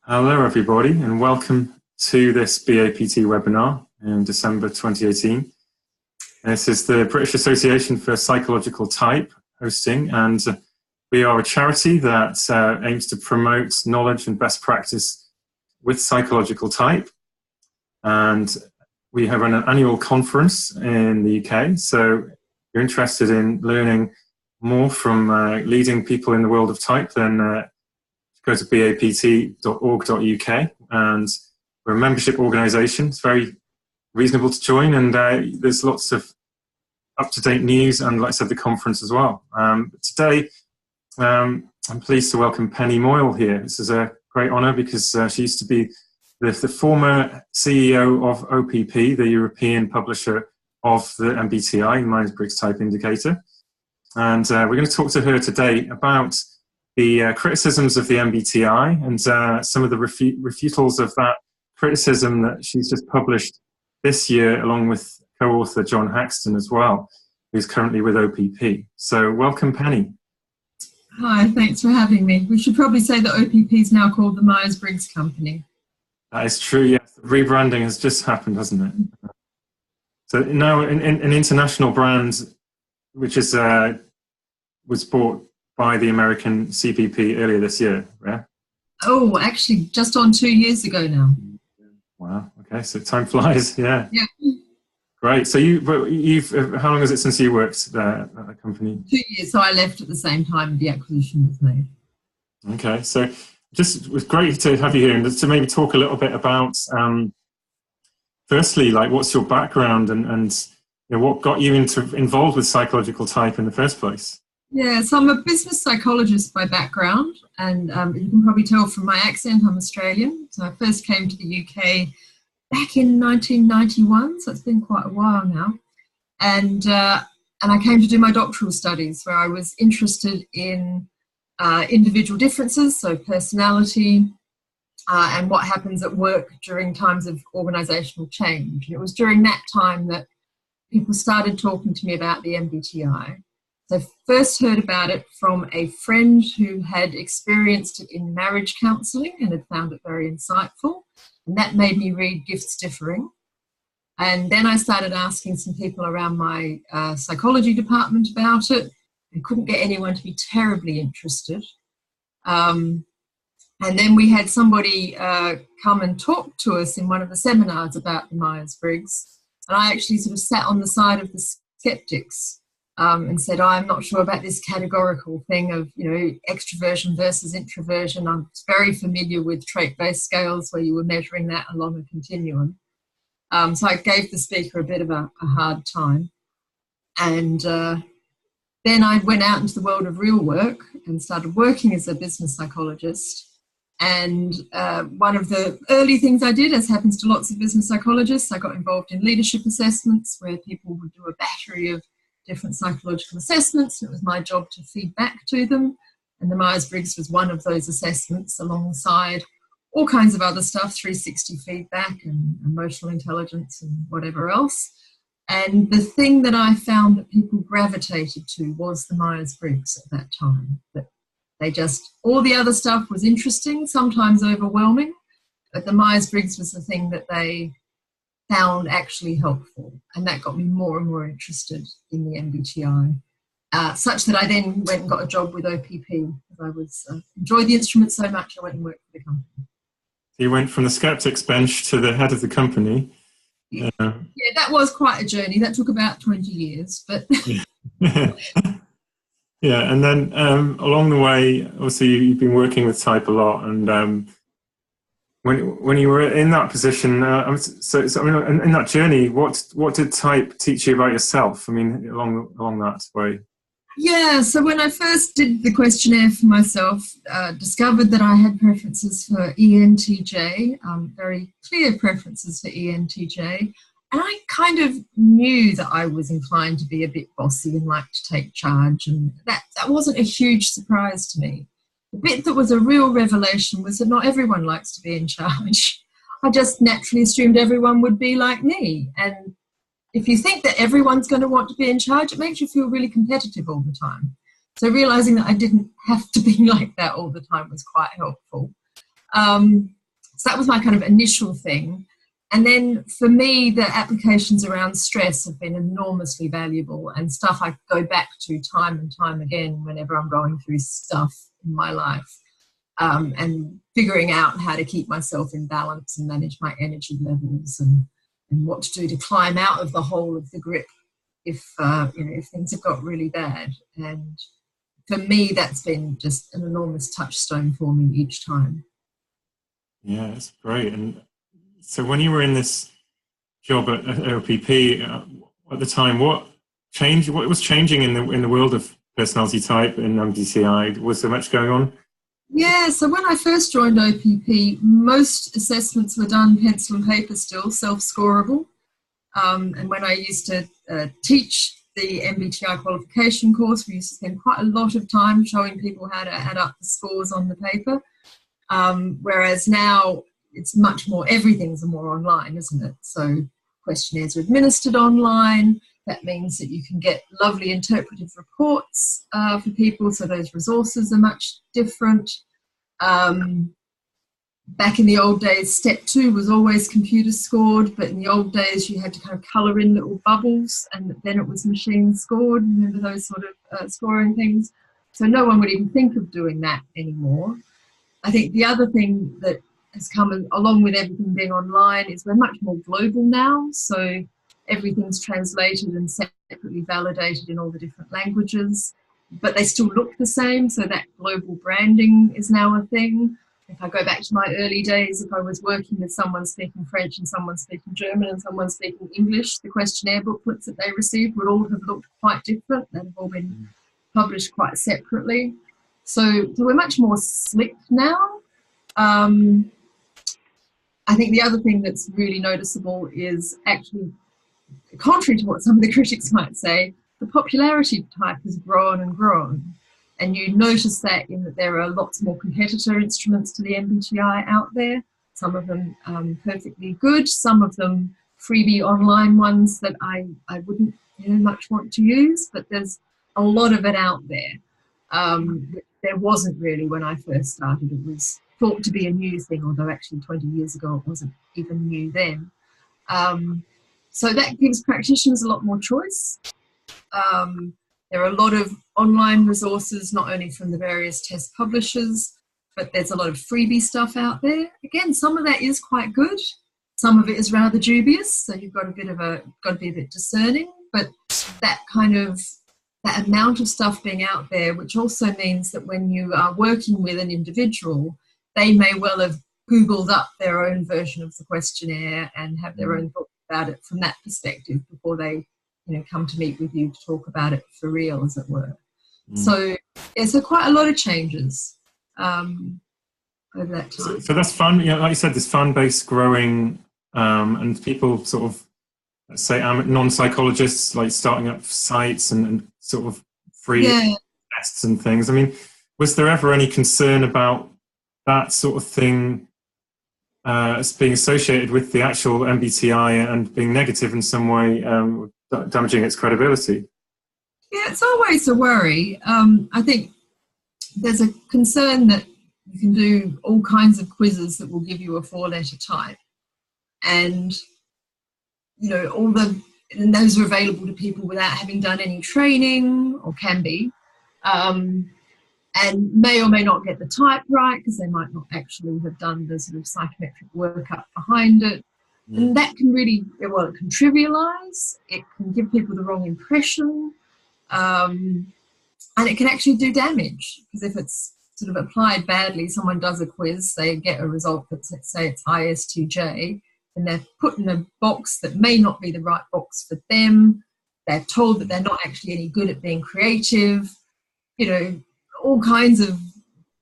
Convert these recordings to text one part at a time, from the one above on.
Hello everybody and welcome to this BAPT webinar in December 2018. This is the British Association for Psychological Type hosting, and we are a charity that aims to promote knowledge and best practice with psychological type. And we have an annual conference in the UK, so if you're interested in learning more from leading people in the world of type, then go to bapt.org.uk, and we're a membership organisation. It's very reasonable to join, and there's lots of up-to-date news and, like I said, the conference as well. Today, I'm pleased to welcome Penny Moyle here. This is a great honour because she used to be the former CEO of OPP, the European publisher of the Mbti, Myers-Briggs Type Indicator. And we're going to talk to her today about the criticisms of the MBTI and some of the refutals of that criticism that she's just published this year, along with co-author John Hackston as well, who's currently with OPP. So welcome, Penny. Hi, thanks for having me. We should probably say that OPP is now called the Myers-Briggs Company. That is true, yes. The rebranding has just happened, hasn't it? So now an international brand, which is was bought by the American CPP earlier this year, yeah? Oh, actually, just on 2 years ago now. Wow, okay, so time flies, yeah. Yeah. Great, so you've how long is it since you worked there at the company? 2 years, so I left at the same time the acquisition was made. Okay, so it was great to have you here and to maybe talk a little bit about, firstly, like what's your background and you know, what got you involved with psychological type in the first place? Yeah, so I'm a business psychologist by background, and you can probably tell from my accent I'm Australian. So I first came to the UK back in 1991, so it's been quite a while now. And I came to do my doctoral studies where I was interested in individual differences, so personality, and what happens at work during times of organisational change. And it was during that time that people started talking to me about the MBTI. So I first heard about it from a friend who had experienced it in marriage counselling and had found it very insightful. And that made me read Gifts Differing. And then I started asking some people around my psychology department about it. I couldn't get anyone to be terribly interested. And then we had somebody come and talk to us in one of the seminars about the Myers-Briggs. And I actually sort of sat on the side of the skeptics and said, I'm not sure about this categorical thing of, you know, extroversion versus introversion. I'm very familiar with trait-based scales where you were measuring that along a continuum. So I gave the speaker a bit of a hard time. And then I went out into the world of real work and started working as a business psychologist. And one of the early things I did, as happens to lots of business psychologists, I got involved in leadership assessments where people would do a battery of different psychological assessments. It was my job to feed back to them. And the Myers-Briggs was one of those assessments alongside all kinds of other stuff, 360 feedback and emotional intelligence and whatever else. And the thing that I found that people gravitated to was the Myers-Briggs at that time. That they just, all the other stuff was interesting, sometimes overwhelming, but the Myers-Briggs was the thing that they found actually helpful. And that got me more and more interested in the MBTI, such that I then went and got a job with OPP because I was enjoyed the instrument so much I went and worked for the company. You went from the skeptics bench to the head of the company. Yeah, that was quite a journey. That took about 20 years, but yeah, and then along the way, obviously you've been working with type a lot, and when you were in that position, so I mean, in that journey, what did type teach you about yourself? I mean, along that way. Yeah, so when I first did the questionnaire for myself, discovered that I had preferences for ENTJ, very clear preferences for ENTJ, and I kind of knew that I was inclined to be a bit bossy and like to take charge, and that wasn't a huge surprise to me. The bit that was a real revelation was that not everyone likes to be in charge. I just naturally assumed everyone would be like me, and if you think that everyone's going to want to be in charge, it makes you feel really competitive all the time. So realising that I didn't have to be like that all the time was quite helpful. So that was my kind of initial thing. And then for me, the applications around stress have been enormously valuable and stuff I go back to time and time again whenever I'm going through stuff in my life, and figuring out how to keep myself in balance and manage my energy levels and what to do to climb out of the hole of the grip if things have got really bad. And for me, that's been just an enormous touchstone for me each time. Yeah, that's great. And so when you were in this job at OPP at the time, what was changing in the world of personality type and MBTI? Was there much going on? Yeah, so when I first joined OPP, most assessments were done pencil and paper still, self-scorable. And when I used to teach the MBTI qualification course, we used to spend quite a lot of time showing people how to add up the scores on the paper. Whereas now it's much more, everything's more online, isn't it? So questionnaires are administered online. That means that you can get lovely interpretive reports for people, so those resources are much different. Back in the old days, step 2 was always computer scored, but in the old days you had to kind of colour in little bubbles and then it was machine scored. Remember those sort of scoring things? So no one would even think of doing that anymore. I think the other thing that has come along with everything being online is we're much more global now, so everything's translated and separately validated in all the different languages, but they still look the same, so that global branding is now a thing. If I go back to my early days, if I was working with someone speaking French and someone speaking German and someone speaking English, the questionnaire booklets that they received would all have looked quite different. They've all been published quite separately. So we're much more slick now. I think the other thing that's really noticeable is actually, contrary to what some of the critics might say, the popularity type has grown and grown. And you notice that in that there are lots more competitor instruments to the MBTI out there, some of them perfectly good, some of them freebie online ones that I wouldn't much want to use, but there's a lot of it out there. There wasn't really when I first started. It was thought to be a new thing, although actually 20 years ago it wasn't even new then. So that gives practitioners a lot more choice. There are a lot of online resources, not only from the various test publishers, but there's a lot of freebie stuff out there. Again, some of that is quite good. Some of it is rather dubious, so you've got to be a bit discerning. But that amount of stuff being out there, which also means that when you are working with an individual, they may well have Googled up their own version of the questionnaire and have their own thoughts about it from that perspective before they come to meet with you to talk about it for real, as it were. So quite a lot of changes over that time. So that's fun. Like you said, this fan base growing, and people sort of, let's say, non-psychologists, like starting up sites and sort of free tests and things. I mean, was there ever any concern about that sort of thing as being associated with the actual MBTI and being negative in some way, damaging its credibility? Yeah, it's always a worry. I think there's a concern that you can do all kinds of quizzes that will give you a 4-letter type, and and those are available to people without having done any training, or can be, and may or may not get the type right because they might not actually have done the sort of psychometric workup behind it. And that can really, it can trivialise, it can give people the wrong impression, and it can actually do damage, because if it's sort of applied badly, someone does a quiz, they get a result that's, let's say it's ISTJ, and they're put in a box that may not be the right box for them. They're told that they're not actually any good at being creative. All kinds of,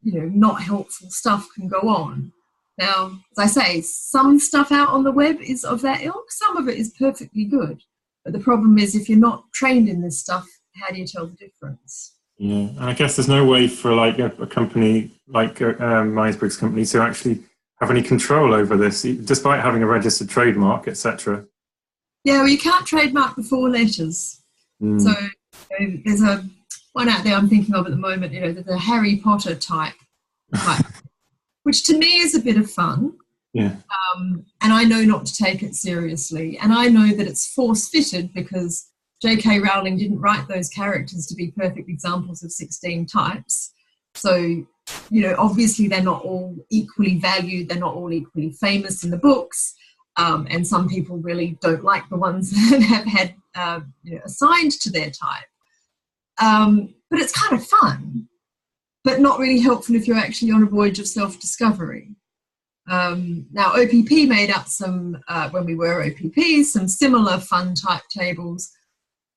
not helpful stuff can go on. Now, as I say, some stuff out on the web is of that ilk. Some of it is perfectly good. But the problem is, if you're not trained in this stuff, how do you tell the difference? Yeah, and I guess there's no way for like a company like Myers-Briggs company to actually have any control over this, despite having a registered trademark, etc. Yeah, well, you can't trademark the 4 letters. So there's a one out there I'm thinking of at the moment, the Harry Potter type, which to me is a bit of fun. Yeah. And I know not to take it seriously. And I know that it's force-fitted because J.K. Rowling didn't write those characters to be perfect examples of 16 types. So, you know, obviously they're not all equally valued. They're not all equally famous in the books. And some people really don't like the ones that have had, you know, assigned to their type. But it's kind of fun, but not really helpful if you're actually on a voyage of self-discovery. Now, OPP made up some, when we were OPPs, some similar fun type tables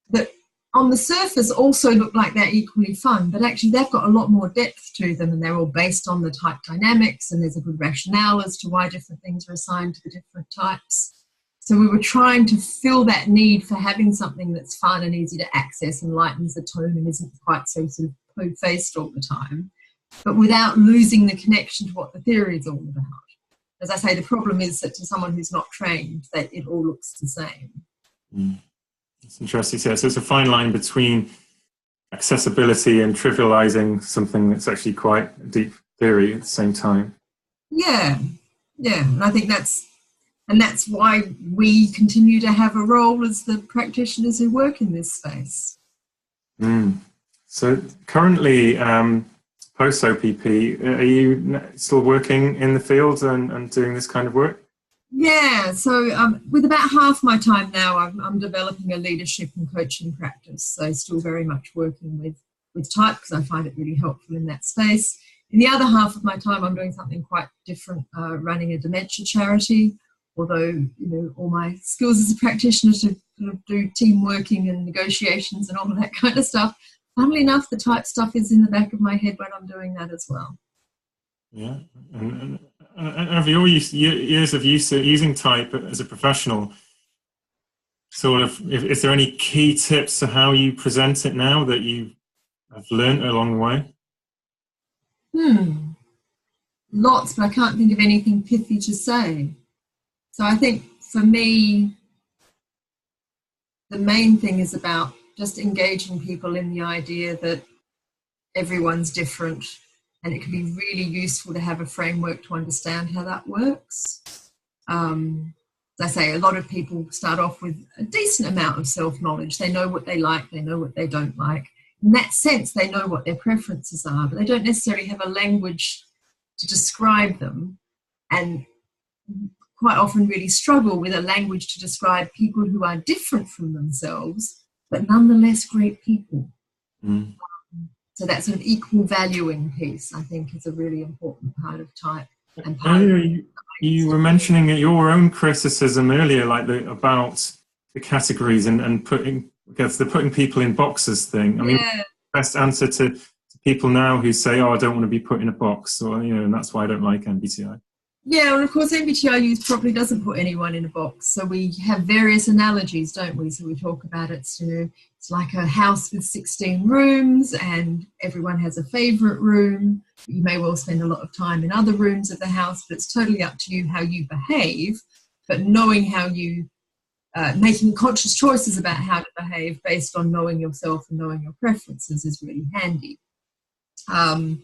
that on the surface also look like they're equally fun, but actually they've got a lot more depth to them, and they're all based on the type dynamics, and there's a good rationale as to why different things are assigned to the different types. So we were trying to fill that need for having something that's fun and easy to access and lightens the tone and isn't quite so sort of po-faced all the time, but without losing the connection to what the theory is all about. As I say, the problem is that to someone who's not trained, that it all looks the same. It's interesting. So it's a fine line between accessibility and trivializing something that's actually quite a deep theory at the same time. Yeah, and I think that's why we continue to have a role as the practitioners who work in this space. So currently, post-OPP, are you still working in the field and doing this kind of work? Yeah, so with about half my time now, I'm developing a leadership and coaching practice. So still very much working with type because I find it really helpful in that space. In the other half of my time, I'm doing something quite different, running a dementia charity. Although, you know, all my skills as a practitioner to sort of do team working and negotiations and all of that kind of stuff, funnily enough, the type stuff is in the back of my head when I'm doing that as well. Yeah, and have you all years of using type as a professional? Sort of, is there any key tips to how you present it now that you have learned along the way? Lots, but I can't think of anything pithy to say. So I think for me, the main thing is about just engaging people in the idea that everyone's different, and it can be really useful to have a framework to understand how that works. As I say, a lot of people start off with a decent amount of self-knowledge. They know what they like, they know what they don't like. In that sense, they know what their preferences are, but they don't necessarily have a language to describe them, and quite often really struggle with a language to describe people who are different from themselves, but nonetheless great people. So that sort of equal valuing piece, I think, is a really important part of type. And earlier, you were mentioning your own criticism earlier, like about the categories and putting people in boxes thing. I mean, best answer to people now who say, "Oh, I don't want to be put in a box," or and that's why I don't like MBTI. Yeah, and of course MBTI used probably doesn't put anyone in a box. So we have various analogies, don't we? So we talk about it's like a house with 16 rooms and everyone has a favourite room. You may well spend a lot of time in other rooms of the house, but it's totally up to you how you behave. But knowing how you, making conscious choices about how to behave based on knowing yourself and knowing your preferences is really handy. And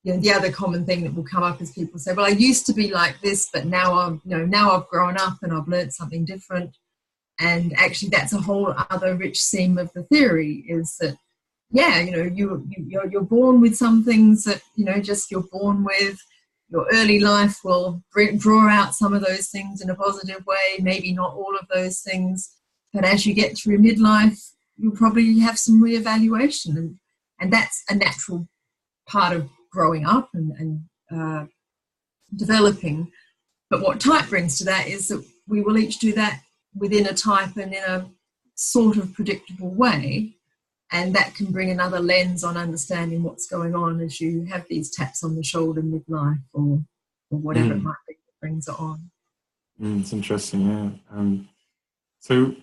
the other common thing that will come up is people say, well, I used to be like this, but now I've grown up and I've learned something different. And actually that's a whole other rich seam of the theory is that, you're born with some things that, just you're born with. Your early life will draw out some of those things in a positive way, maybe not all of those things. But as you get through midlife, you'll probably have some reevaluation. And that's a natural part of growing up and developing. But what type brings to that is that we will each do that within a type and in a sort of predictable way, and that can bring another lens on understanding what's going on as you have these taps on the shoulder midlife or whatever it might be that brings it on. It's interesting, yeah. So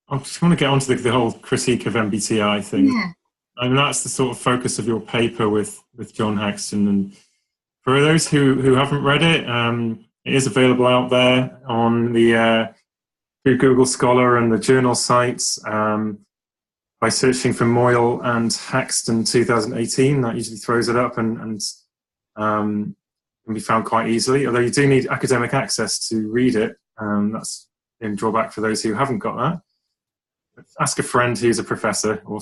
I just want to get onto the whole critique of MBTI thing. Yeah. I mean, that's the sort of focus of your paper with John Hackston. And for those who haven't read it, it is available out there on the through Google Scholar and the journal sites by searching for Moyle and Hackston 2018. That usually throws it up, and can be found quite easily, although you do need academic access to read it. That's a drawback for those who haven't got that. But ask a friend who's a professor or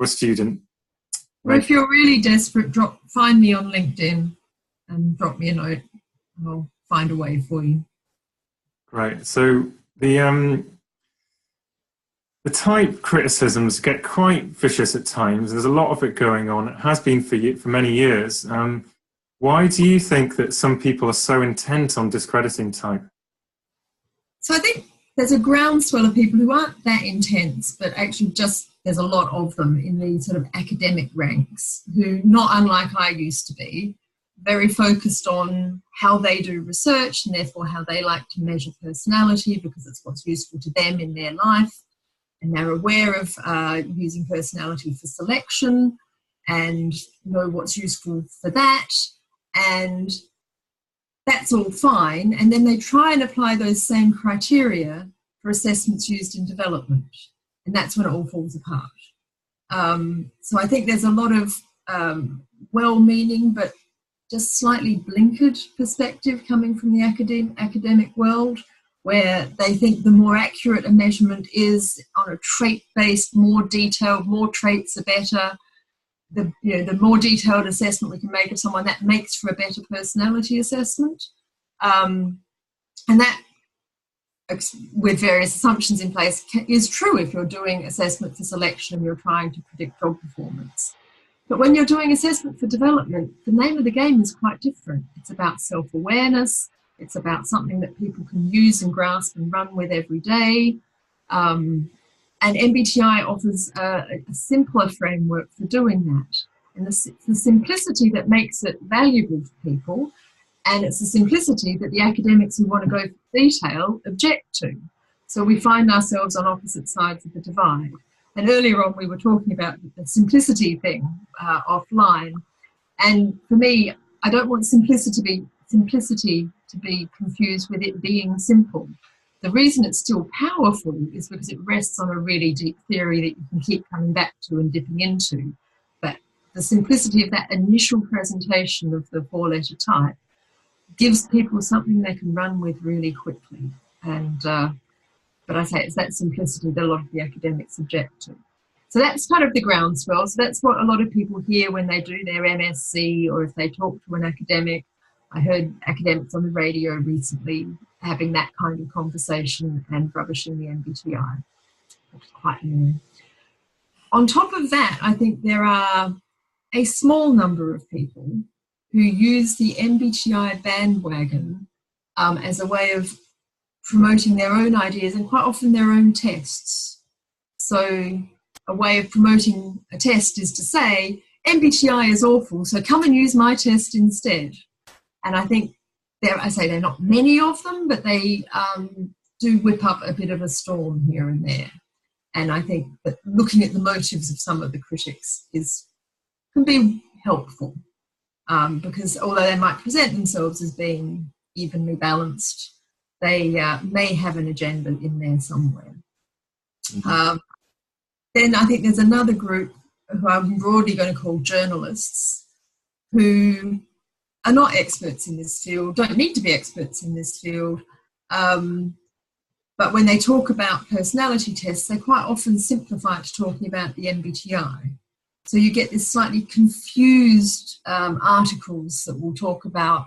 a student. Or if you're really desperate, find me on LinkedIn and drop me a note. I'll find a way for you. Right. So the type criticisms get quite vicious at times. There's a lot of it going on. It has been for many years. Why do you think that some people are so intent on discrediting type? So I think there's a groundswell of people who aren't that intense, but actually just there's a lot of them in the sort of academic ranks who, not unlike I used to be, very focused on how they do research and therefore how they like to measure personality because it's what's useful to them in their life. And they're aware of using personality for selection and know what's useful for that. And that's all fine. And then they try and apply those same criteria for assessments used in development. And that's when it all falls apart. So I think there's a lot of well-meaning but just slightly blinkered perspective coming from the academic world, where they think the more accurate a measurement is on a trait-based, more detailed, more traits are better. The more detailed assessment we can make of someone, that makes for a better personality assessment. And that, with various assumptions in place, is true if you're doing assessment for selection and you're trying to predict job performance. But when you're doing assessment for development, the name of the game is quite different. It's about self-awareness. It's about something that people can use and grasp and run with every day. And MBTI offers a simpler framework for doing that. And the simplicity that makes it valuable for people, and it's the simplicity that the academics who want to go for detail object to. So we find ourselves on opposite sides of the divide. And earlier on we were talking about the simplicity thing offline. And for me, I don't want simplicity to be confused with it being simple. The reason it's still powerful is because it rests on a really deep theory that you can keep coming back to and dipping into. But the simplicity of that initial presentation of the four-letter type gives people something they can run with really quickly. And but I say it's that simplicity that a lot of the academics object to. So that's kind of the groundswell. So that's what a lot of people hear when they do their MSc or if they talk to an academic. I heard academics on the radio recently having that kind of conversation and rubbishing the MBTI, which is quite new. On top of that, I think there are a small number of people who use the MBTI bandwagon as a way of promoting their own ideas and quite often their own tests. So a way of promoting a test is to say, MBTI is awful, so come and use my test instead. And I think there are not many of them, but they do whip up a bit of a storm here and there. And I think that looking at the motives of some of the critics can be helpful because although they might present themselves as being evenly balanced, they may have an agenda in there somewhere. Mm-hmm. Then I think there's another group who I'm broadly going to call journalists who are not experts in this field, don't need to be experts in this field, but when they talk about personality tests, they quite often simplify it to talking about the MBTI. So you get this slightly confused articles that will talk about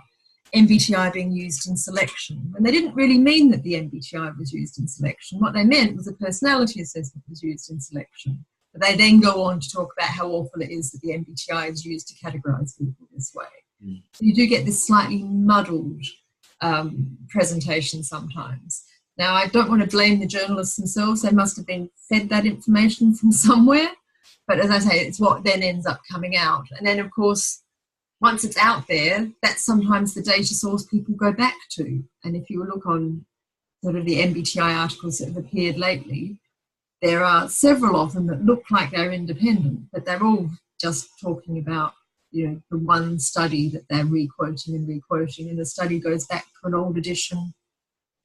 MBTI being used in selection, when they didn't really mean that the MBTI was used in selection. What they meant was a personality assessment was used in selection. But they then go on to talk about how awful it is that the MBTI is used to categorise people this way. Mm. So you do get this slightly muddled presentation sometimes. Now, I don't want to blame the journalists themselves. They must have been fed that information from somewhere. But as I say, it's what then ends up coming out. And then, of course, once it's out there, that's sometimes the data source people go back to. And if you look on sort of the MBTI articles that have appeared lately, there are several of them that look like they're independent, but they're all just talking about, the one study that they're re-quoting, and the study goes back to an old edition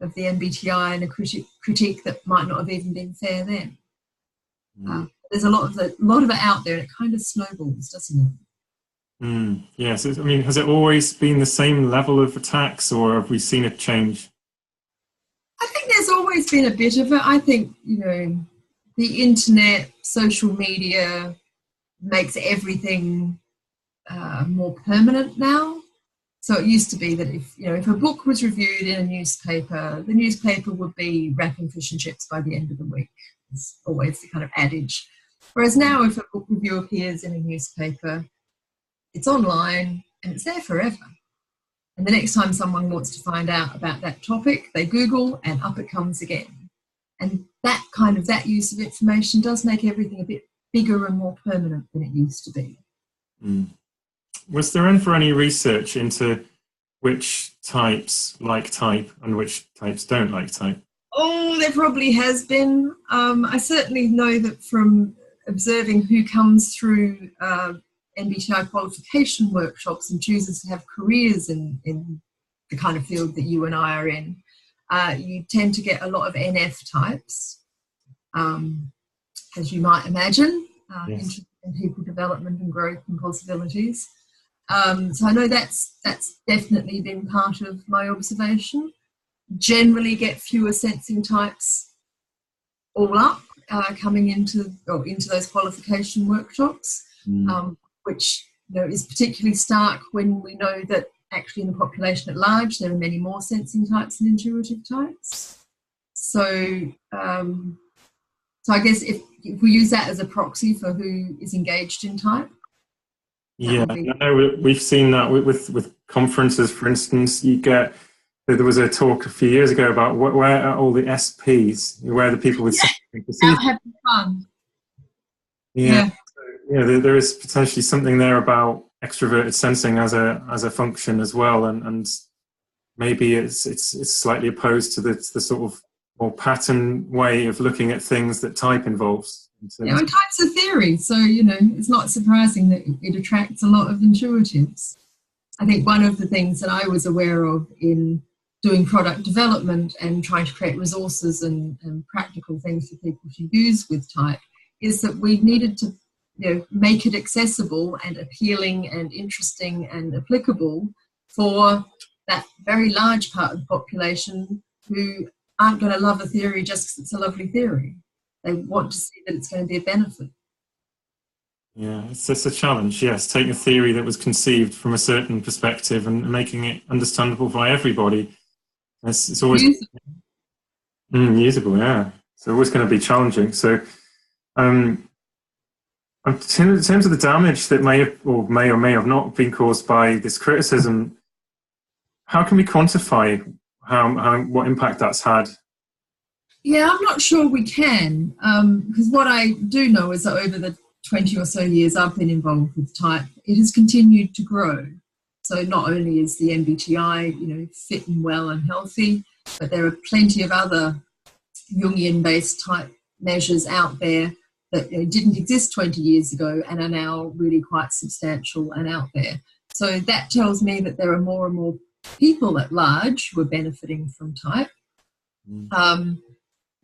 of the MBTI and a critique that might not have even been fair then. There's a lot of it out there, and it kind of snowballs, doesn't it? Yes, I mean, has it always been the same level of attacks, or have we seen a change? I think there's always been a bit of it. I think, the internet, social media makes everything more permanent now. So it used to be that if a book was reviewed in a newspaper, the newspaper would be wrapping fish and chips by the end of the week. It's always the kind of adage. Whereas now, if a book review appears in a newspaper, it's online and it's there forever. And the next time someone wants to find out about that topic, they Google and up it comes again. And that use of information does make everything a bit bigger and more permanent than it used to be. Was there ever any research into which types like type and which types don't like type? Oh, there probably has been. I certainly know that from observing who comes through MBTI qualification workshops and chooses to have careers in the kind of field that you and I are in, you tend to get a lot of NF types, as you might imagine, Yes. in people development and growth and possibilities. So I know that's definitely been part of my observation. Generally get fewer sensing types all up coming into those qualification workshops, which is particularly stark when we know that actually in the population at large there are many more sensing types than intuitive types. So I guess if we use that as a proxy for who is engaged in type. Yeah, no, we've seen that with conferences, for instance. There was a talk a few years ago about where are all the SPs, where are the people with out having fun. Yeah, there is potentially something there about extroverted sensing as a function as well, and maybe it's slightly opposed to the sort of more pattern way of looking at things that type involves. And types of theory, so it's not surprising that it attracts a lot of intuitives. I think one of the things that I was aware of in doing product development and trying to create resources and practical things for people to use with type is that we needed to make it accessible and appealing and interesting and applicable for that very large part of the population who aren't going to love a theory just because it's a lovely theory. They want to see that it's going to be a benefit. Yeah, it's a challenge, yes. Taking a theory that was conceived from a certain perspective and making it understandable by everybody. It's always usable, yeah. It's always going to be challenging. So, in terms of the damage that may or may have not been caused by this criticism, how can we quantify what impact that's had? Yeah, I'm not sure we can, because what I do know is that over the 20 or so years I've been involved with type, it has continued to grow. So not only is the MBTI, fit and well and healthy, but there are plenty of other Jungian-based type measures out there that didn't exist 20 years ago and are now really quite substantial and out there. So that tells me that there are more and more people at large who are benefiting from type.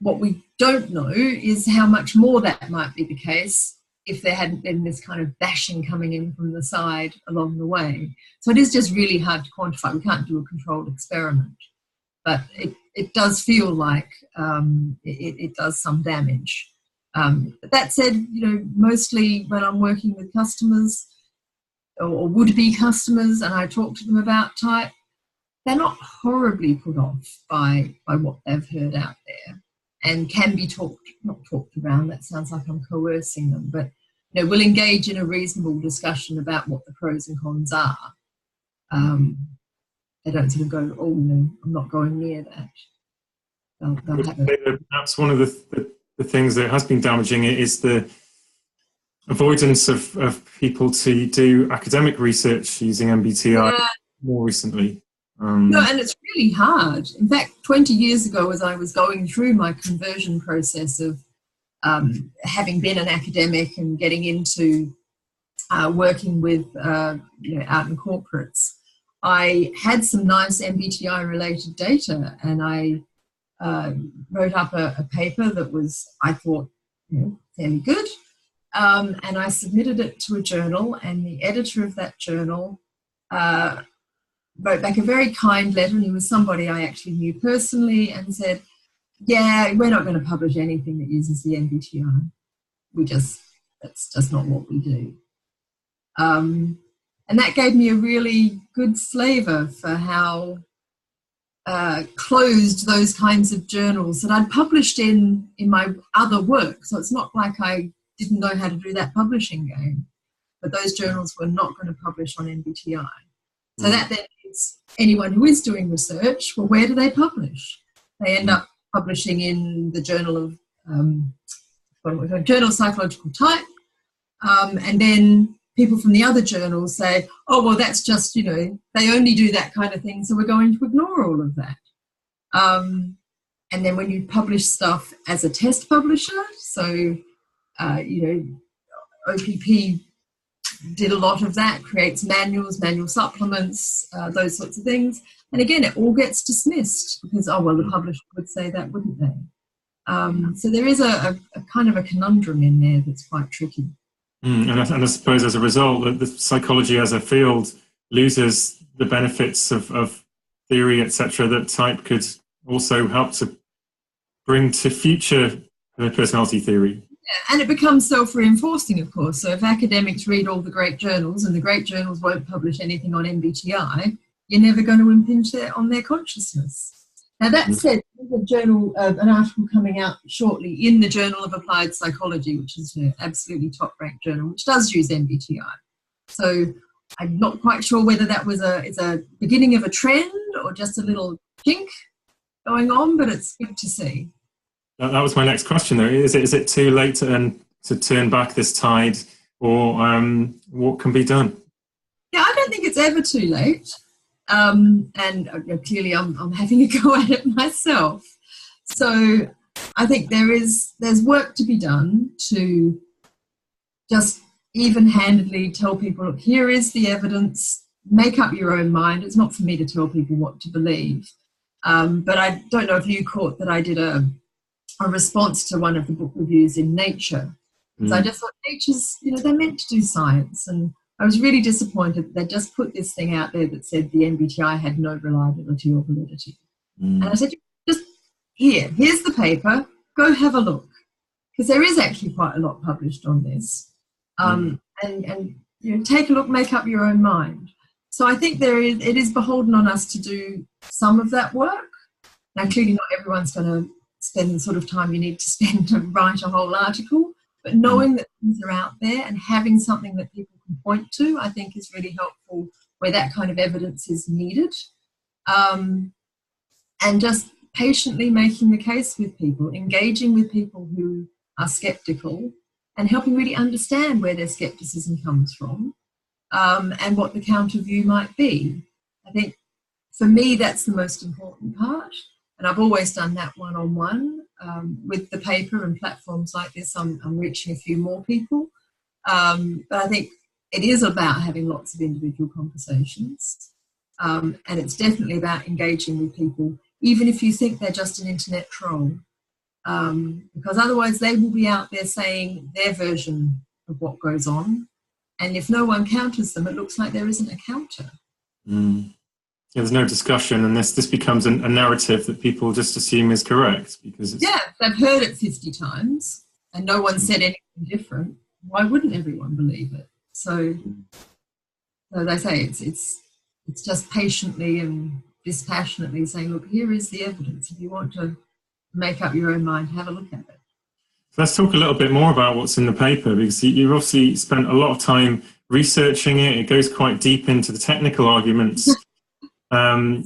What we don't know is how much more that might be the case if there hadn't been this kind of bashing coming in from the side along the way. So it is just really hard to quantify. We can't do a controlled experiment. But it does feel like it does some damage. But that said, mostly when I'm working with customers or would-be customers and I talk to them about type, they're not horribly put off by what they've heard out there and can be not talked around. That sounds like I'm coercing them, but we'll engage in a reasonable discussion about what the pros and cons are. They don't sort of go, oh no, I'm not going near that. They'll have perhaps one of the things that has been damaging is the avoidance of people to do academic research using MBTI more recently. No, and it's really hard. In fact, 20 years ago, as I was going through my conversion process of having been an academic and getting into working with, out in corporates, I had some nice MBTI-related data, and I wrote up a paper that was, I thought, fairly good. And I submitted it to a journal, and the editor of that journal wrote back a very kind letter, and he was somebody I actually knew personally, and said, yeah, we're not going to publish anything that uses the MBTI. That's just not what we do. And that gave me a really good flavour for how closed those kinds of journals that I'd published in my other work. So it's not like I didn't know how to do that publishing game, but those journals were not going to publish on MBTI. So that then means anyone who is doing research, well, where do they publish? They end up publishing in the Journal of Journal of Psychological Type, and then people from the other journals say, oh, well, that's just, they only do that kind of thing, so we're going to ignore all of that. And then when you publish stuff as a test publisher, so, OPP did a lot of that, creates manuals, manual supplements, those sorts of things. And again, it all gets dismissed because, oh, well, the publisher would say that, wouldn't they? So there is a kind of a conundrum in there that's quite tricky. And I suppose as a result, the psychology as a field loses the benefits of theory, etc., that type could also help to bring to future personality theory. Yeah, and it becomes self-reinforcing, of course. So if academics read all the great journals and the great journals won't publish anything on MBTI, you're never going to impinge on their consciousness. Now, that said, there's a journal, an article coming out shortly in the Journal of Applied Psychology, which is an absolutely top-ranked journal, which does use MBTI. So I'm not quite sure whether that was a beginning of a trend or just a little kink going on, but it's good to see. That was my next question, though. Is it too late to turn back this tide, or what can be done? Yeah, I don't think it's ever too late. And clearly I'm having a go at it myself. So I think there's work to be done to just even-handedly tell people, look, here is the evidence, make up your own mind. It's not for me to tell people what to believe. But I don't know if you caught that I did a response to one of the book reviews in Nature. So I just thought Nature's, they're meant to do science, and I was really disappointed that they just put this thing out there that said the MBTI had no reliability or validity. And I said, just here's the paper, go have a look. Because there is actually quite a lot published on this. And take a look, make up your own mind. So I think it is beholden on us to do some of that work. Now, clearly not everyone's going to spend the sort of time you need to spend to write a whole article, but knowing that things are out there and having something that people can point to, I think is really helpful where that kind of evidence is needed. And just patiently making the case with people, engaging with people who are sceptical and helping really understand where their scepticism comes from, and what the counter view might be. I think for me, that's the most important part. And I've always done that one-on-one. With the paper and platforms like this, I'm reaching a few more people. But I think it is about having lots of individual conversations. And it's definitely about engaging with people, even if you think they're just an internet troll. Because otherwise they will be out there saying their version of what goes on. And if no one counters them, it looks like there isn't a counter. Yeah, there's no discussion, and this becomes a narrative that people just assume is correct because they've heard it 50 times and no one said anything different. Why wouldn't everyone believe it? So they say it's just patiently and dispassionately saying, look, here is the evidence. If you want to make up your own mind, have a look at it. So let's talk a little bit more about what's in the paper, because you've obviously spent a lot of time researching it. It goes quite deep into the technical arguments.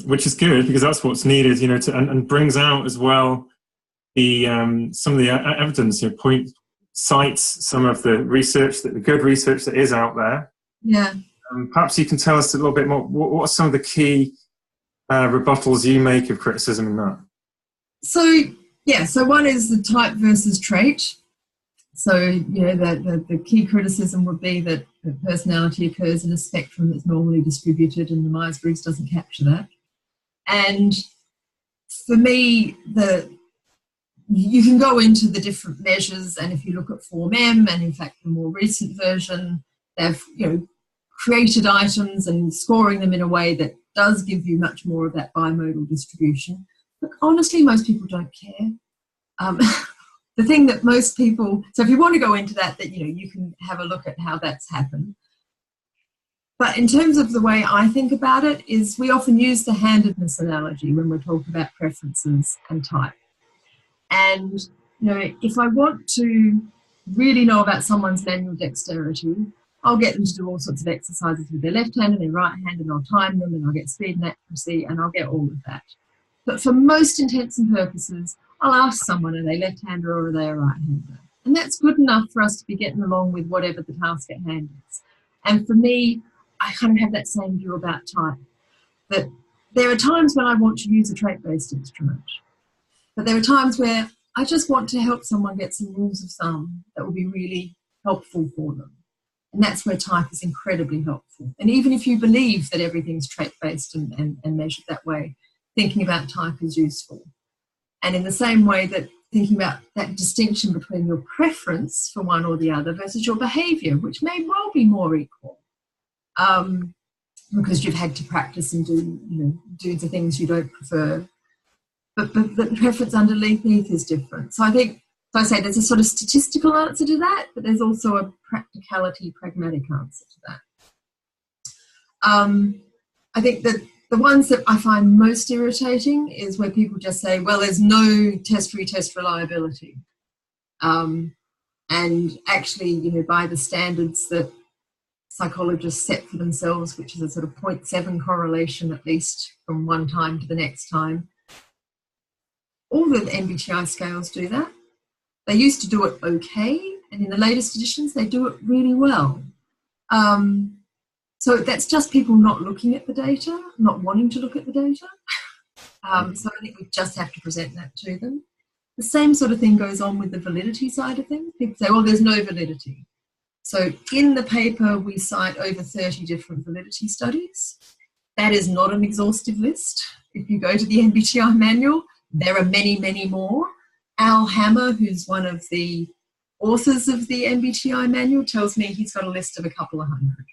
Which is good because that's what's needed, and brings out as well the some of the evidence. Cites some of the research, the good research that is out there. Yeah. Perhaps you can tell us a little bit more. What are some of the key rebuttals you make of criticism in that? So one is the type versus trait. So, the key criticism would be that the personality occurs in a spectrum that's normally distributed, and the Myers-Briggs doesn't capture that. And for me, you can go into the different measures, and if you look at Form M, and in fact the more recent version, they've created items and scoring them in a way that does give you much more of that bimodal distribution. But honestly, most people don't care. The thing that most people, so if you want to go into that, you can have a look at how that's happened. But in terms of the way I think about it is we often use the handedness analogy when we're talking about preferences and type. And, if I want to really know about someone's manual dexterity, I'll get them to do all sorts of exercises with their left hand and their right hand, and I'll time them, and I'll get speed and accuracy, and I'll get all of that. But for most intents and purposes, I'll ask someone, are they left-hander or are they a right-hander? And that's good enough for us to be getting along with whatever the task at hand is. And for me, I kind of have that same view about type, that there are times when I want to use a trait-based instrument. But there are times where I just want to help someone get some rules of thumb that will be really helpful for them. And that's where type is incredibly helpful. And even if you believe that everything's trait-based and measured that way, thinking about type is useful. And in the same way that thinking about that distinction between your preference for one or the other versus your behaviour, which may well be more equal, because you've had to practice and do the things you don't prefer. But the preference underneath is different. So I think, so I say there's a sort of statistical answer to that, but there's also a practicality, pragmatic answer to that. I think that the ones that I find most irritating is where people just say, well, there's no test-retest reliability. And actually, by the standards that psychologists set for themselves, which is a sort of 0.7 correlation at least from one time to the next time, all the MBTI scales do that. They used to do it okay, and in the latest editions, they do it really well. So that's just people not looking at the data, not wanting to look at the data. So I think we just have to present that to them. The same sort of thing goes on with the validity side of things. People say, well, there's no validity. So in the paper, we cite over 30 different validity studies. That is not an exhaustive list. If you go to the MBTI manual, there are many, many more. Al Hammer, who's one of the authors of the MBTI manual, tells me he's got a list of a couple of hundred.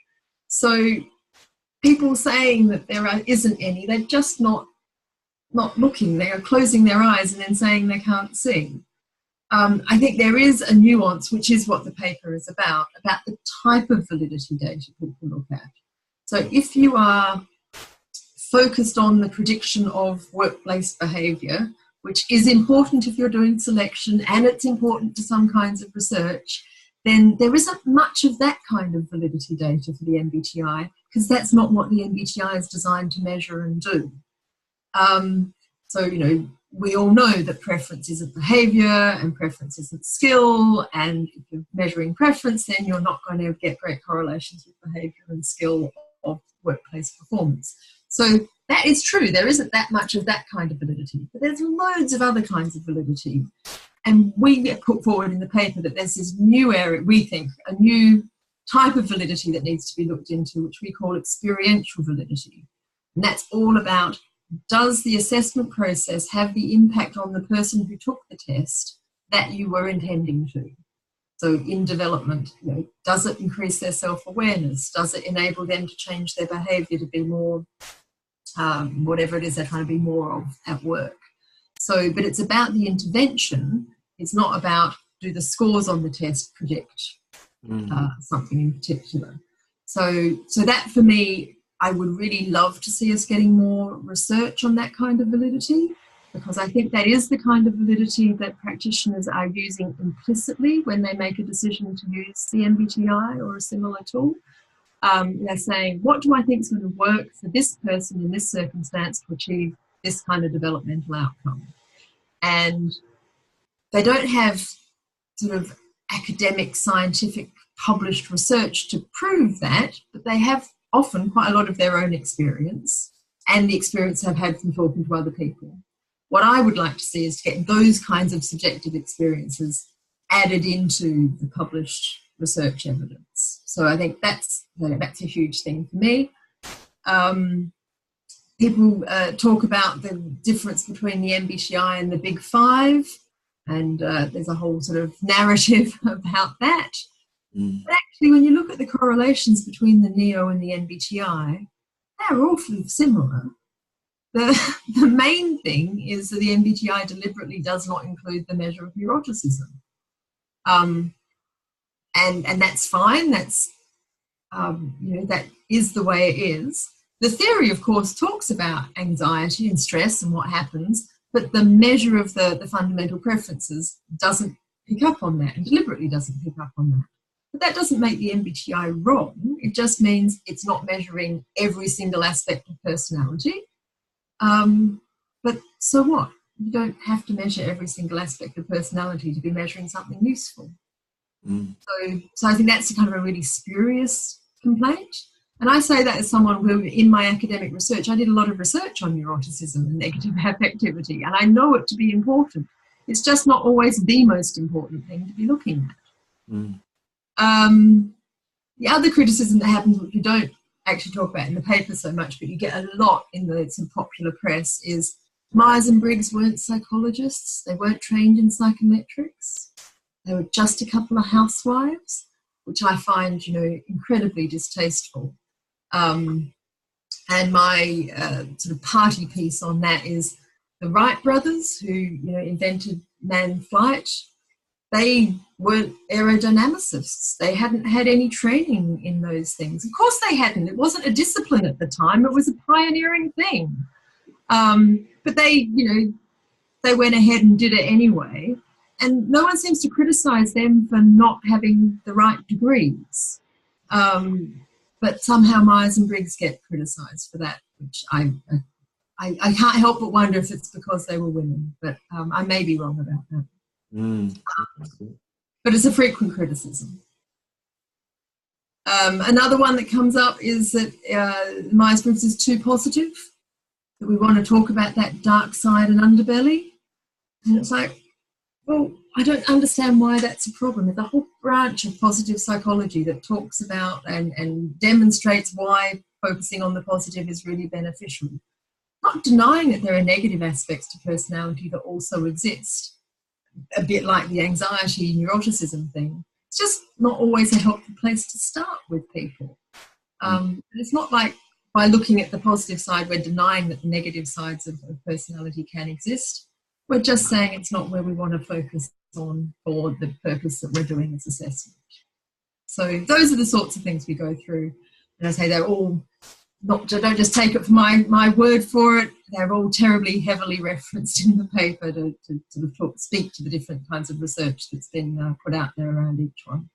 So people saying that there isn't any, they're just not looking. They are closing their eyes and then saying they can't see. I think there is a nuance, which is what the paper is about the type of validity data people look at. So if you are focused on the prediction of workplace behaviour, which is important if you're doing selection and it's important to some kinds of research, then there isn't much of that kind of validity data for the MBTI, because that's not what the MBTI is designed to measure and do. So, we all know that preference isn't behaviour and preference isn't skill, and if you're measuring preference, then you're not going to get great correlations with behaviour and skill of workplace performance. So that is true. There isn't that much of that kind of validity, but there's loads of other kinds of validity. And we get put forward in the paper that there's this new area, we think, a new type of validity that needs to be looked into, which we call experiential validity. And that's all about, does the assessment process have the impact on the person who took the test that you were intending to? So in development, does it increase their self-awareness? Does it enable them to change their behaviour to be more, whatever it is they're trying to be more of at work? So, but it's about the intervention. It's not about, do the scores on the test predict something in particular. So that for me, I would really love to see us getting more research on that kind of validity, because I think that is the kind of validity that practitioners are using implicitly when they make a decision to use the MBTI or a similar tool. They're saying, what do I think is going to work for this person in this circumstance to achieve this kind of developmental outcome? And they don't have sort of academic, scientific, published research to prove that, but they have often quite a lot of their own experience and the experience they've had from talking to other people. What I would like to see is to get those kinds of subjective experiences added into the published research evidence. So I think that's a huge thing for me. People talk about the difference between the MBTI and the Big Five. And there's a whole sort of narrative about that. Mm. But actually, when you look at the correlations between the NEO and the MBTI, they're awfully similar. The main thing is that the MBTI deliberately does not include the measure of neuroticism. And that's fine. That's, that is the way it is. The theory, of course, talks about anxiety and stress and what happens, but the measure of the fundamental preferences doesn't pick up on that, and deliberately doesn't pick up on that. But that doesn't make the MBTI wrong. It just means it's not measuring every single aspect of personality. But so what? You don't have to measure every single aspect of personality to be measuring something useful. Mm. So I think that's kind of a really spurious complaint. And I say that as someone who, in my academic research, I did a lot of research on neuroticism and negative affectivity, and I know it to be important. It's just not always the most important thing to be looking at. Mm. The other criticism that happens, which we don't actually talk about in the paper so much, but you get a lot in the some popular press, is Myers and Briggs weren't psychologists. They weren't trained in psychometrics. They were just a couple of housewives, which I find, incredibly distasteful. And my sort of party piece on that is the Wright brothers, who invented manned flight. They weren't aerodynamicists. They hadn't had any training in those things. Of course they hadn't. It wasn't a discipline at the time. It was a pioneering thing. But they went ahead and did it anyway. And no one seems to criticise them for not having the right degrees. But somehow Myers and Briggs get criticised for that, which I can't help but wonder if it's because they were women. But I may be wrong about that. Mm. But it's a frequent criticism. Another one that comes up is that Myers-Briggs is too positive, that we want to talk about that dark side and underbelly. And it's like, well, I don't understand why that's a problem. There's a whole branch of positive psychology that talks about and demonstrates why focusing on the positive is really beneficial. Not denying that there are negative aspects to personality that also exist, a bit like the anxiety, neuroticism thing. It's just not always a helpful place to start with people. It's not like by looking at the positive side, we're denying that the negative sides of personality can exist. We're just saying it's not where we want to focus on for the purpose that we're doing this assessment. So those are the sorts of things we go through. And I say they're all, don't just take it for my word for it. They're all terribly heavily referenced in the paper to sort of speak to the different kinds of research that's been put out there around each one.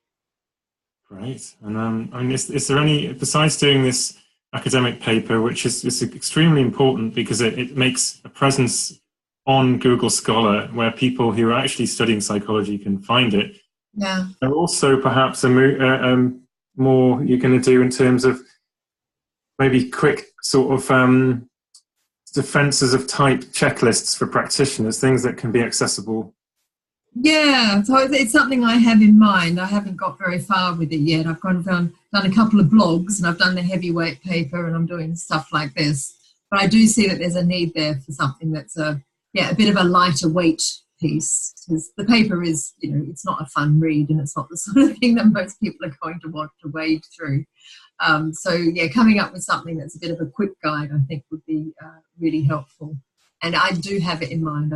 Great. And is there any, besides doing this academic paper, which is extremely important because it makes a presence on Google Scholar where people who are actually studying psychology can find it. Yeah. There also perhaps more you're going to do in terms of maybe quick sort of defenses of type checklists for practitioners, things that can be accessible. Yeah, so it's something I have in mind. I haven't got very far with it yet. I've kind of done a couple of blogs, and I've done the heavyweight paper, and I'm doing stuff like this. But I do see that there's a need there for something that's a bit of a lighter weight piece, because the paper is, it's not a fun read, and it's not the sort of thing that most people are going to want to wade through. Coming up with something that's a bit of a quick guide, I think, would be really helpful. And I do have it in mind.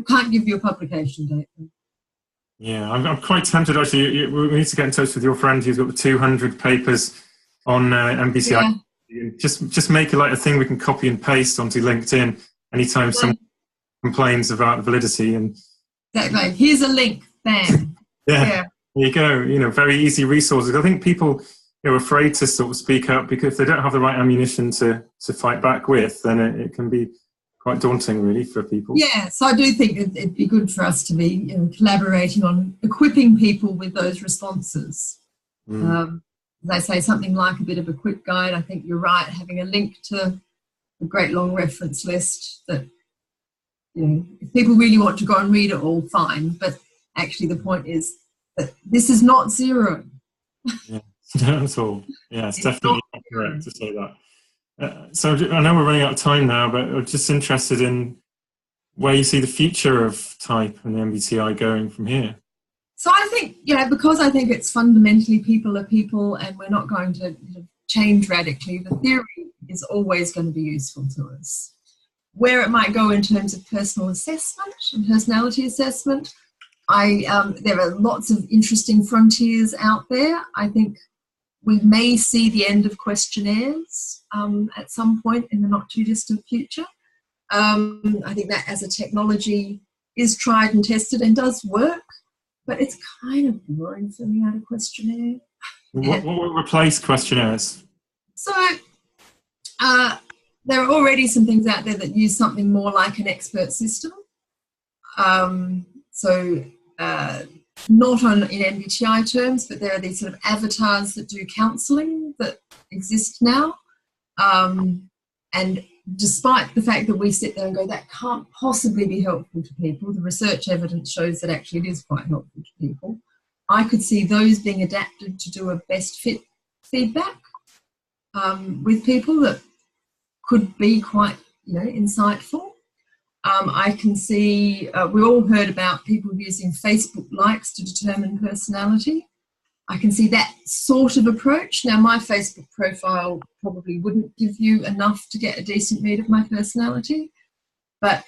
Can't give you a publication date. Yeah, I'm quite tempted actually. We need to get in touch with your friend who's got the 200 papers on MBTI. Yeah. Just make it like a thing we can copy and paste onto LinkedIn anytime someone complains about validity. And exactly. Here's a link. Bang. Yeah. There you go. Very easy resources. I think people are afraid to sort of speak up because if they don't have the right ammunition to fight back with, then it can be quite daunting, really, for people. Yeah, so I do think it'd be good for us to be collaborating on equipping people with those responses. As I say, something like a bit of a quick guide. I think you're right, having a link to a great long reference list that, if people really want to go and read it all, fine. But actually the point is that this is not zero. Yeah, not at all. Yeah, it's definitely not correct to say that. So I know we're running out of time now, but I'm just interested in where you see the future of type and the MBTI going from here. So I think, because I think it's fundamentally people are people and we're not going to change radically, the theory is always going to be useful to us. Where it might go in terms of personal assessment and personality assessment, there are lots of interesting frontiers out there. I think we may see the end of questionnaires at some point in the not too distant future. I think that as a technology is tried and tested and does work, but it's kind of boring filling out a questionnaire. What will replace questionnaires? So there are already some things out there that use something more like an expert system. Not in MBTI terms, but there are these sort of avatars that do counselling that exist now. And despite the fact that we sit there and go, that can't possibly be helpful to people, the research evidence shows that actually it is quite helpful to people. I could see those being adapted to do a best fit feedback with people that could be quite, insightful. I can see, we all heard about people using Facebook likes to determine personality. I can see that sort of approach. Now, my Facebook profile probably wouldn't give you enough to get a decent read of my personality, but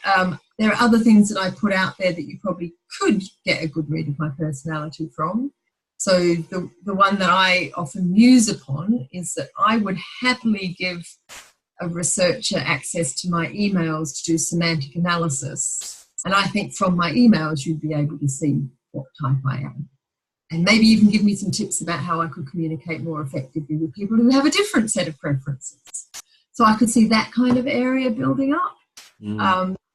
there are other things that I put out there that you probably could get a good read of my personality from. So the one that I often muse upon is that I would happily give a researcher access to my emails to do semantic analysis. And I think from my emails, you'd be able to see what type I am. And maybe even give me some tips about how I could communicate more effectively with people who have a different set of preferences. So I could see that kind of area building up.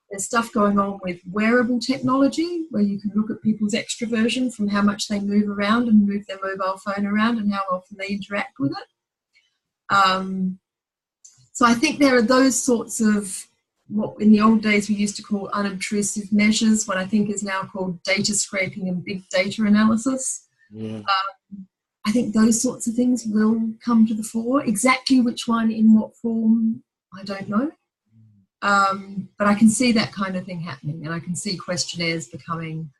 There's stuff going on with wearable technology where you can look at people's extroversion from how much they move around and move their mobile phone around and how often they interact with it. So I think there are those sorts of what in the old days we used to call unobtrusive measures, what I think is now called data scraping and big data analysis. Yeah. I think those sorts of things will come to the fore. Exactly which one, in what form, I don't know. But I can see that kind of thing happening, and I can see questionnaires becoming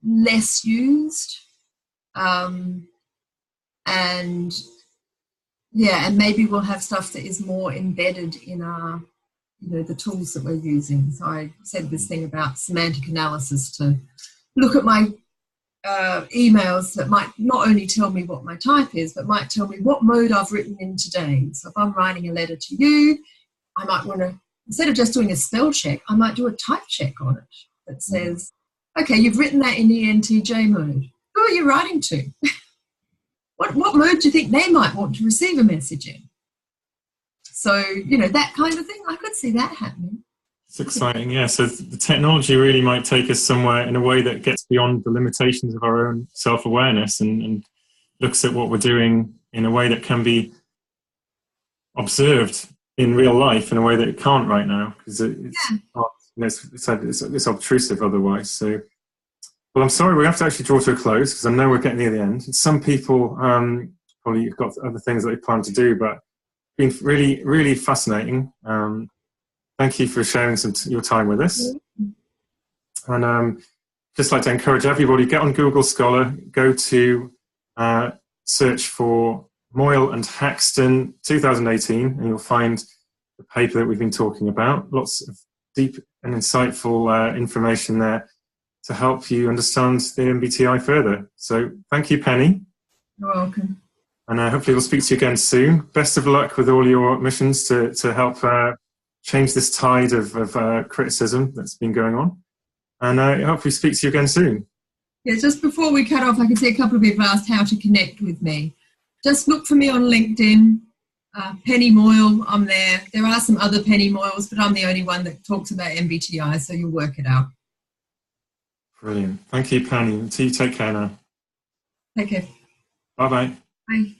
less used. And maybe we'll have stuff that is more embedded in our, the tools that we're using. So I said this thing about semantic analysis to look at my emails that might not only tell me what my type is, but might tell me what mode I've written in today. So if I'm writing a letter to you, I might want to, instead of just doing a spell check, I might do a type check on it that says, okay, you've written that in ENTJ mode. Who are you writing to? What mode do you think they might want to receive a message in? So, that kind of thing, I could see that happening. It's exciting, yeah. So the technology really might take us somewhere in a way that gets beyond the limitations of our own self-awareness and looks at what we're doing in a way that can be observed in real life in a way that it can't right now, because it's obtrusive otherwise. So, well, I'm sorry, we have to actually draw to a close because I know we're getting near the end. Some people probably have got other things that they plan to do, but it's been really, really fascinating. Thank you for sharing your time with us. And just like to encourage everybody, get on Google Scholar, go to search for Moyle and Hackston 2018, and you'll find the paper that we've been talking about. Lots of deep and insightful information there to help you understand the MBTI further. So thank you, Penny. You're welcome. And hopefully we'll speak to you again soon. Best of luck with all your missions to help change this tide of criticism that's been going on. And I hope we speak to you again soon. Yeah, just before we cut off, I can see a couple of people asked how to connect with me. Just look for me on LinkedIn, Penny Moyle, I'm there. There are some other Penny Moyles, but I'm the only one that talks about MBTI, so you'll work it out. Brilliant. Thank you, Penny. Until you take care now. Take care. Bye-bye. Bye.